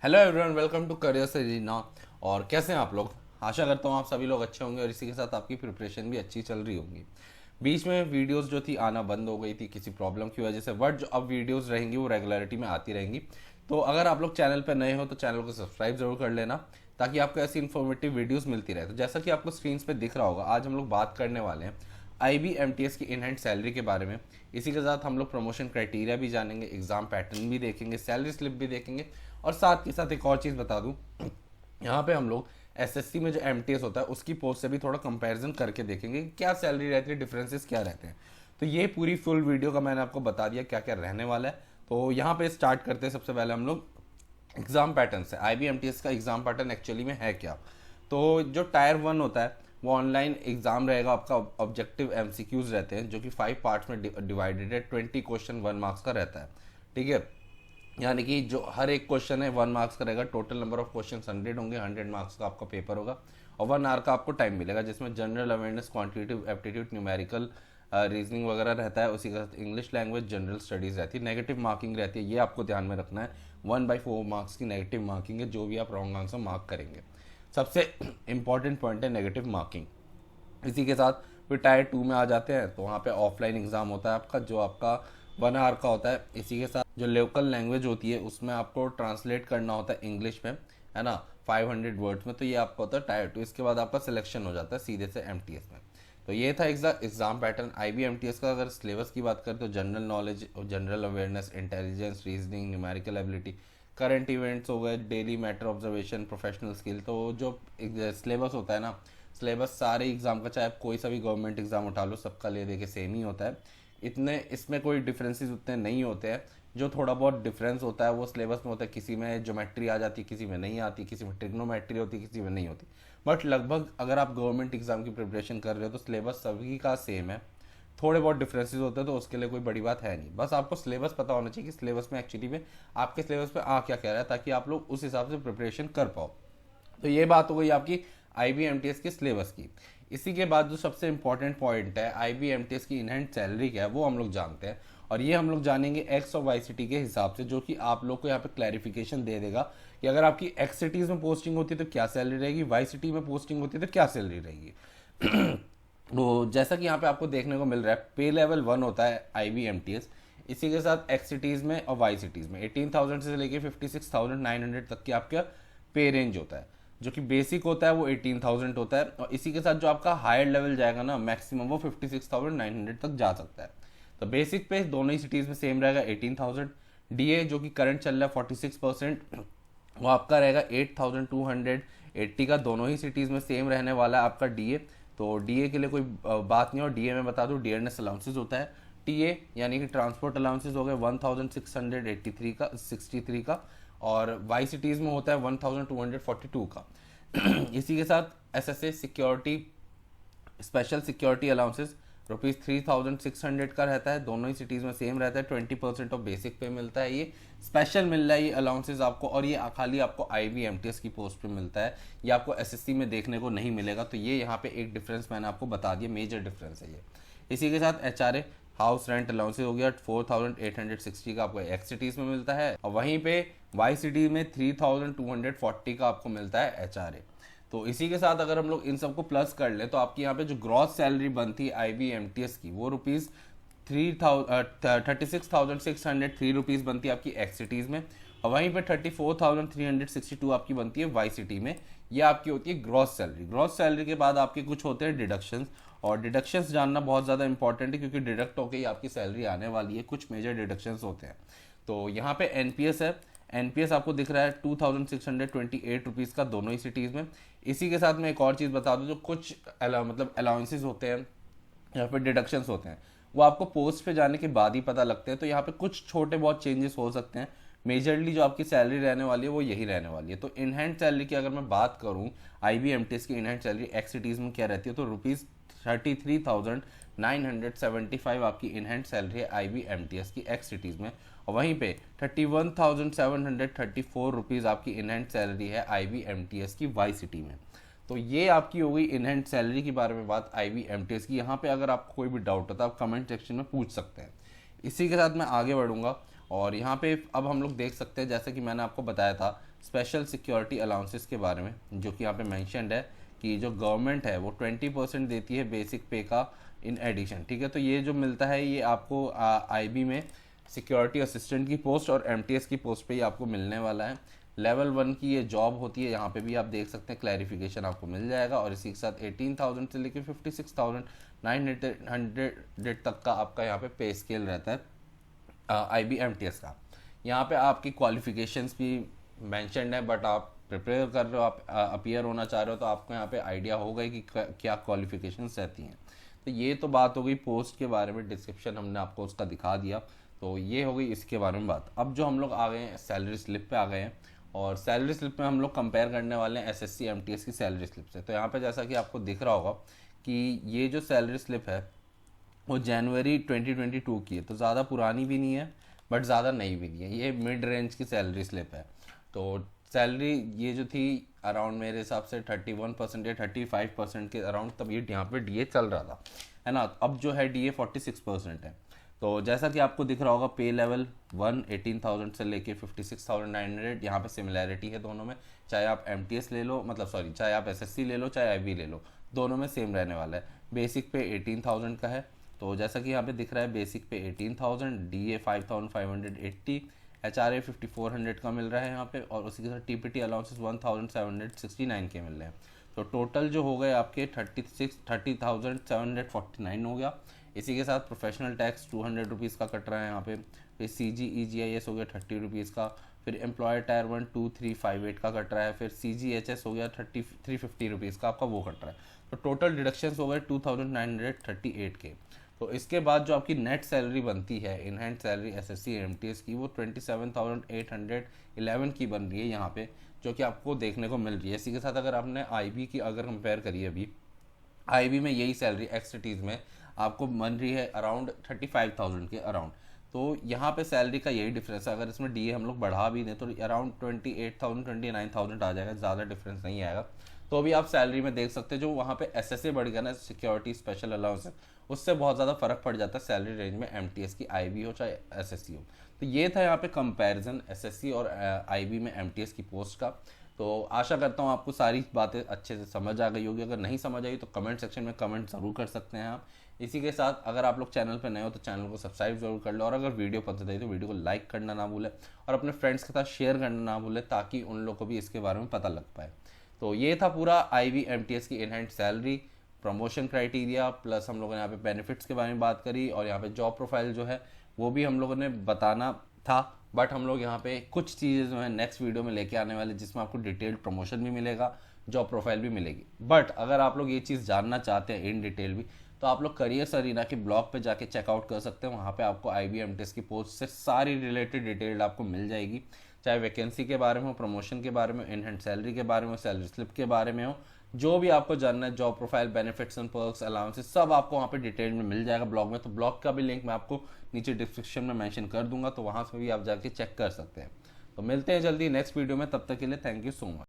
Hello everyone, welcome to career Sarina. और कैसे हैं आप लोग? आशा करता हूँ आप सभी लोग अच्छे होंगे और इसी के साथ आपकी प्रिपरेशन भी अच्छी चल रही होगी। बीच में वीडियोस जो थी आना बंद हो गई थी किसी प्रॉब्लम की वजह से, बट जो अब वीडियोस रहेंगी वो रेगुलरिटी में आती रहेंगी। तो अगर आप लोग चैनल पर नए हो तो चैनल को सब्सक्राइब जरूर कर लेना, ताकि आपको ऐसी इन्फॉर्मेटिव वीडियोस मिलती रहे। तो जैसा कि आपको स्क्रीन पे दिख रहा होगा, आज हम लोग बात करने वाले हैं IBMTS की इन हैंड सैलरी के बारे में। इसी के साथ हम लोग प्रमोशन क्राइटेरिया भी जानेंगे, एग्जाम पैटर्न भी देखेंगे, सैलरी स्लिप भी देखेंगे। और साथ के साथ एक और चीज़ बता दूं, यहाँ पे हम लोग एसएससी में जो एमटीएस होता है उसकी पोस्ट से भी थोड़ा कंपैरिजन करके देखेंगे कि क्या सैलरी रहती है, डिफरेंसेस क्या रहते हैं। तो ये पूरी फुल वीडियो का मैंने आपको बता दिया क्या क्या रहने वाला है। तो यहाँ पे स्टार्ट करते हैं। सबसे पहले हम लोग एग्जाम पैटर्न से, IBMTS का एग्जाम पैटर्न एक्चुअली में है क्या। तो जो टायर 1 होता है वो ऑनलाइन एग्जाम रहेगा आपका। ऑब्जेक्टिव एमसीक्यूज रहते हैं जो कि 5 पार्ट्स में डिवाइडेड है। 20 क्वेश्चन 1 मार्क्स का रहता है, ठीक है। यानी कि जो हर एक क्वेश्चन है 1 मार्क्स का रहेगा। टोटल नंबर ऑफ क्वेश्चन 100 होंगे। 100 मार्क्स का आपका पेपर होगा और 1 आवर का आपको टाइम मिलेगा, जिसमें general awareness, quantitative aptitude, numerical, reasoning वगैरह रहता है। उसी के साथ इंग्लिश लैंग्वेज, जनरल स्टडीज़ रहती है। नेगेटिव मार्किंग रहती है, ये आपको ध्यान में रखना है। 1/4 मार्क्स की नेगेटिव मार्किंग है, जो भी आप रॉन्ग आंसर मार्क करेंगे। सबसे इंपॉर्टेंट पॉइंट है नेगेटिव मार्किंग। इसी के साथ फिर टायर 2 में आ जाते हैं, तो वहाँ पे ऑफलाइन एग्ज़ाम होता है आपका, जो आपका 1 आवर का होता है। इसी के साथ जो लोकल लैंग्वेज होती है उसमें आपको ट्रांसलेट करना होता है इंग्लिश में, है ना, 500 वर्ड्स में। तो ये आपका होता है टायर 2। इसके बाद आपका सिलेक्शन हो जाता है सीधे से एमटीएस में। तो ये था एग्जाम पैटर्न IBMTS का। अगर सिलेबस की बात करें तो general knowledge, general awareness, intelligence, reasoning, numerical ability, current events हो गए, daily matter observation, professional skill. तो जो सिलेबस होता है ना, सिलेबस सारे एग्जाम का, चाहे आप कोई सा भी गवर्नमेंट एग्जाम उठा लो, सबका ले दे के सेम ही होता है। इतने इसमें कोई डिफरेंसेस उतने नहीं होते हैं। जो थोड़ा बहुत डिफरेंस होता है वो सिलेबस में होता है। किसी में ज्योमेट्री आ जाती है, किसी में नहीं आती, किसी में ट्रिग्नोमेट्री होती है, किसी में नहीं होती। बट लगभग अगर आप गवर्नमेंट एग्जाम की प्रिपरेशन कर रहे हो तो सिलेबस सभी का सेम है। थोड़े बहुत डिफरेंसेस होते हैं तो उसके लिए कोई बड़ी बात है नहीं। बस आपको सिलेबस पता होना चाहिए कि सिलेबस में एक्चुअली में आपके सिलेबस में आ क्या कह रहा है, ताकि आप लोग उस हिसाब से प्रिपरेशन कर पाओ। तो ये बात हो गई आपकी IBMTS के सिलेबस की। इसी के बाद जो सबसे इंपॉर्टेंट पॉइंट है IBMTS की इन हैंड सैलरी क्या है, वो हम लोग जानते हैं। और ये हम लोग जानेंगे एक्स और वाई सिटी के हिसाब से, जो कि आप लोग को यहाँ पे क्लैरिफिकेशन दे देगा कि अगर आपकी एक्स सिटीज़ में पोस्टिंग होती है तो क्या सैलरी रहेगी, वाई सिटी में पोस्टिंग होती है तो क्या सैलरी रहेगी। तो जैसा कि यहाँ पे आपको देखने को मिल रहा है, पे लेवल 1 होता है IBMTS। इसी के साथ एक्स सिटीज़ में और वाई सिटीज़ में 18,000 से लेके 56,900 तक की आपका पे रेंज होता है। जो कि बेसिक होता है वो 18,000 होता है। और इसी के साथ जो आपका हायर लेवल जाएगा ना, मैक्सिमम, वो 56,900 तक जा सकता है। तो बेसिक पे दोनों ही सिटीज़ में सेम रहेगा 18,000। डीए जो कि करंट चल रहा है 46%, वो आपका रहेगा 8,280 का। दोनों ही सिटीज़ में सेम रहने वाला है आपका डीए। तो डीए के लिए कोई बात नहीं। और डीए में बता दूँ, डियरनेस अलाउंसेस होता है। टीए यानी कि ट्रांसपोर्ट अलाउंसेस हो गए 1,683 का, 63 का। और वाई सिटीज़ में होता है 1,242 का। इसी के साथ SSA security, special security allowances ₹3,600 का रहता है। दोनों ही सिटीज़ में सेम रहता है। 20% ऑफ बेसिक पे मिलता है। ये स्पेशल मिल रहा है ये अलाउंसेस आपको, और ये खाली आपको IBMTS की पोस्ट पे मिलता है। ये आपको SSC में देखने को नहीं मिलेगा। तो ये यहाँ पे एक डिफरेंस मैंने आपको बता दिया, मेजर डिफरेंस है ये। इसी के साथ HRA, हाउस रेंट अलाउंसेस हो गया 4,860 का, आपको एक्स सिटीज़ में मिलता है। और वहीं पे वाई सिटी में 3,240 का आपको मिलता है HRA। तो इसी के साथ अगर हम लोग इन सबको प्लस कर लें तो आपकी यहाँ पे जो ग्रॉस सैलरी बनती है IBMTS की, वो ₹36,603 बनती है आपकी एक्स सिटीज़ में। और वहीं पे 34,362 आपकी बनती है वाई सिटी में। ये आपकी होती है ग्रॉस सैलरी। ग्रॉस सैलरी के बाद आपके कुछ होते हैं डिडक्शंस, और डिडक्शंस जानना बहुत ज़्यादा इंपॉर्टेंट है, क्योंकि डिडक्ट होकर ही आपकी सैलरी आने वाली है। कुछ मेजर डिडक्शंस होते हैं। तो यहाँ पे एनपीएस है। एनपीएस आपको दिख रहा है ₹2,628 का, दोनों ही सिटीज़ में। इसी के साथ मैं एक और चीज़ बता दूं, जो कुछ मतलब अलाउंसेस होते हैं यहाँ पे, डिडक्शंस होते हैं, वो आपको पोस्ट पे जाने के बाद ही पता लगते हैं। तो यहाँ पे कुछ छोटे बहुत चेंजेस हो सकते हैं। मेजरली जो आपकी सैलरी रहने वाली है वो यही रहने वाली है। तो इन हैंड सैलरी की अगर मैं बात करूँ, IBMTS की in hand salary x cities में क्या रहती है, तो ₹33,975 आपकी इन हैंड सैलरी है IBMTS की एक्स सिटीज़ में। और वहीं पे ₹31,734 आपकी इन हैंड सैलरी है IBMTS की वाई सिटी में। तो ये आपकी हो गई इन हैंड सैलरी के बारे में बात IBMTS की। यहाँ पे अगर आपको कोई भी डाउट होता है आप कमेंट सेक्शन में पूछ सकते हैं। इसी के साथ मैं आगे बढ़ूंगा। और यहाँ पे अब हम लोग देख सकते हैं, जैसे कि मैंने आपको बताया था, स्पेशल सिक्योरिटी अलाउंसेस के बारे में, जो कि यहाँ पे मैंशनड है कि जो गवर्नमेंट है वो 20% देती है बेसिक पे का इन एडिशन, ठीक है। तो ये जो मिलता है ये आपको आईबी में सिक्योरिटी असिस्टेंट की पोस्ट और एमटीएस की पोस्ट पे ही आपको मिलने वाला है। लेवल 1 की ये जॉब होती है, यहाँ पे भी आप देख सकते हैं क्लैरिफिकेशन आपको मिल जाएगा। और इसी के साथ 18,000 से लेकर 56,900 तक का आपका यहाँ पे पे स्केल रहता है IBMTS का। यहाँ पे आपकी क्वालिफिकेशंस भी मैंशनड है, बट आप प्रिपेयर कर रहे हो, आप अपीयर होना चाह रहे हो, तो आपको यहाँ पे आइडिया होगा कि क्या क्वालिफिकेशंस रहती हैं। तो ये तो बात हो गई पोस्ट के बारे में, डिस्क्रिप्शन हमने आपको उसका दिखा दिया, तो ये हो गई इसके बारे में बात। अब जो हम लोग आ गए हैं सैलरी स्लिप पे आ गए हैं, और सैलरी स्लिप में हम लोग कंपेयर करने वाले हैं SSC MTS की सैलरी स्लिप से। तो यहाँ पे जैसा कि आपको दिख रहा होगा कि ये जो सैलरी स्लिप है वो जनवरी 2022 की है, तो ज़्यादा पुरानी भी नहीं है बट ज़्यादा नई भी नहीं है, ये मिड रेंज की सैलरी स्लिप है। तो सैलरी ये जो थी अराउंड मेरे हिसाब से 31% या 35% के अराउंड तब ये यहाँ पे DA चल रहा था, है ना। अब जो है DA 46% है। तो जैसा कि आपको दिख रहा होगा पे लेवल 1 18,000 से लेके 56,900, यहाँ पे सिमिलैरिटी है दोनों में, चाहे आप MTS ले लो, मतलब सॉरी चाहे आप SSC ले लो चाहे IB ले लो, दोनों में सेम रहने वाला है। बेसिक पे 18,000 का है, तो जैसा कि यहाँ पे दिख रहा है बेसिक पे 18,000, DA 5,580, HRA 5,400 का मिल रहा है यहाँ पे, और उसी के साथ TPT अलाउंसेस 1,769 के मिल रहे हैं। तो टोटल जो हो गए आपके 30,749 हो गया। इसी के साथ प्रोफेशनल टैक्स 200 रुपीज़ का कट रहा है यहाँ पे, फिर CGEGIS हो गया 30 रुपीज़ का, फिर एम्प्लॉयर टायर 1 2 3 5 8 का कट रहा है, फिर CGHS हो गया 350 रुपीज़ का आपका वो कट रहा है। तो टोटल डिडक्शंस हो गए 2,938 के। तो इसके बाद जो आपकी नेट सैलरी बनती है in hand salary SSC MTS की, वो 27,811 की बन रही है यहाँ पे, जो कि आपको देखने को मिल रही है। इसी के साथ अगर आपने IB की अगर कंपेयर करिए, अभी IB में यही सैलरी एक्सटीज़ में आपको बन रही है अराउंड 35,000 के अराउंड। तो यहाँ पे सैलरी का यही डिफरेंस है। अगर इसमें DA हम लोग बढ़ा भी दें तो अराउंड 28,000 29,000 आ जाएगा, ज़्यादा डिफरेंस नहीं आएगा। तो अभी आप सैलरी में देख सकते हैं जो वहाँ पे SSA बढ़ गया ना, सिक्योरिटी स्पेशल अलाउंस, उससे बहुत ज़्यादा फर्क पड़ जाता है सैलरी रेंज में, MTS की IB हो चाहे SSC हो। तो ये था यहाँ पे कंपैरिजन SSC और IB में MTS की पोस्ट का। तो आशा करता हूँ आपको सारी बातें अच्छे से समझ आ गई होगी। अगर नहीं समझ आई तो कमेंट सेक्शन में कमेंट ज़रूर कर सकते हैं आप। इसी के साथ अगर आप लोग चैनल पर नए हो तो चैनल को सब्सक्राइब जरूर कर लो, और अगर वीडियो पसंद आई तो वीडियो को लाइक करना ना भूलें, और अपने फ्रेंड्स के साथ शेयर करना ना भूलें, ताकि उन लोग को भी इसके बारे में पता लग पाए। तो ये था पूरा IB MTS की in hand salary, promotion criteria, plus हम लोगों ने यहाँ पे बेनिफिट्स के बारे में बात करी, और यहाँ पे जॉब प्रोफाइल जो है वो भी हम लोगों ने बताना था। बट हम लोग यहाँ पे कुछ चीज़ें जो है नेक्स्ट वीडियो में लेके आने वाले, जिसमें आपको डिटेल्ड प्रमोशन भी मिलेगा, जॉब प्रोफाइल भी मिलेगी। बट अगर आप लोग ये चीज़ जानना चाहते हैं इन डिटेल भी, तो आप लोग करियर्स अरीना के ब्लॉग पे जाके चेकआउट कर सकते हैं। वहाँ पे आपको IB MTS की पोस्ट से सारी रिलेटेड डिटेल आपको मिल जाएगी, चाहे वैकेंसी के बारे में हो, प्रमोशन के बारे में, इन हैंड सैलरी के बारे में, सैलरी स्लिप के बारे में हो, जो भी आपको जानना है, job profile, benefits and perks, allowances, सब आपको वहाँ पे डिटेल में मिल जाएगा ब्लॉग में। तो ब्लॉग का भी लिंक मैं आपको नीचे डिस्क्रिप्शन में मेंशन कर दूंगा, तो वहाँ से भी आप जाके चेक कर सकते हैं। तो मिलते हैं जल्दी नेक्स्ट वीडियो में, तब तक के लिए थैंक यू सो मच।